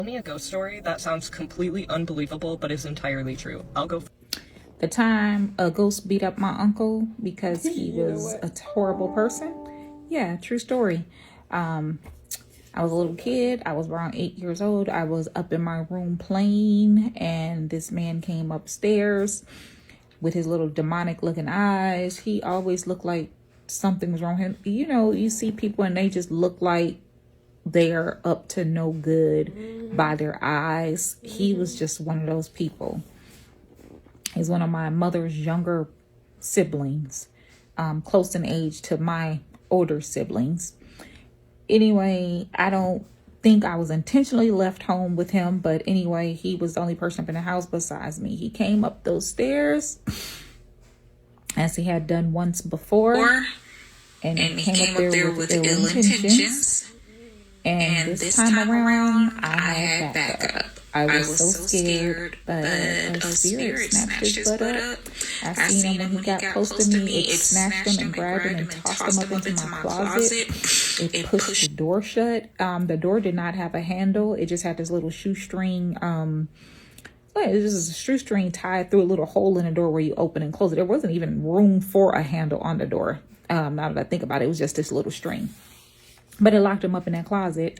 Me a ghost story that sounds completely unbelievable but is entirely true. I'll go. The time a ghost beat up my uncle because he was a horrible person. Yeah, true story. I was a little kid. I was around 8 years old. I was up in my room playing, and this man came upstairs with his little demonic looking eyes. He always looked like something was wrong with him. You know, you see people and they just look like they're up to no good by their eyes. He was just one of those people. He's one of my mother's younger siblings, close in age to my older siblings. Anyway, I don't think I was intentionally left home with him, but anyway, he was the only person up in the house besides me. He came up those stairs as he had done once before, and he came up there with ill intentions. And this time around, I had backup. I was so scared, but a spirit snatched his butt up. I seen him when he got close to me. It snatched him and grabbed him and tossed him up into my closet. It pushed the door shut. The door did not have a handle. It just had this little shoestring. It was just a shoestring tied through a little hole in the door where you open and close it. There wasn't even room for a handle on the door. Now that I think about it, it was just this little string. But it locked him up in that closet,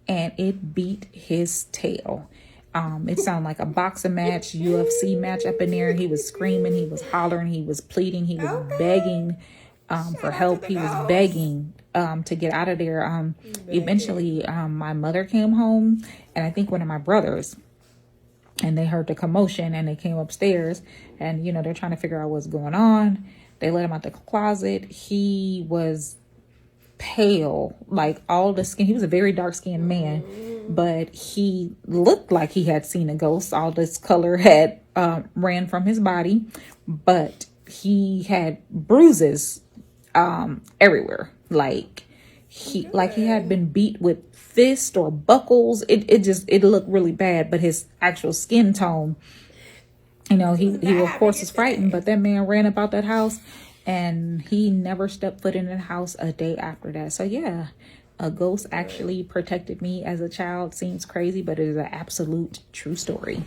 and it beat his tail. It sounded like a boxing match, UFC match up in there. He was screaming, he was hollering, he was pleading, he was begging for help. He was begging to get out of there. Eventually, my mother came home, and I think one of my brothers, and they heard the commotion, and they came upstairs, and, you know, they're trying to figure out what's going on. They let him out the closet. He was pale, like all the skin. He was a very dark skinned man, but he looked like he had seen a ghost. All this color had ran from his body, but he had bruises everywhere, like he had been beat with fists or buckles. It looked really bad. But his actual skin tone, you know, he of course was frightened, but that man ran about that house, and he never stepped foot in the house a day after that. So yeah, a ghost actually protected me as a child. Seems crazy, but it is an absolute true story.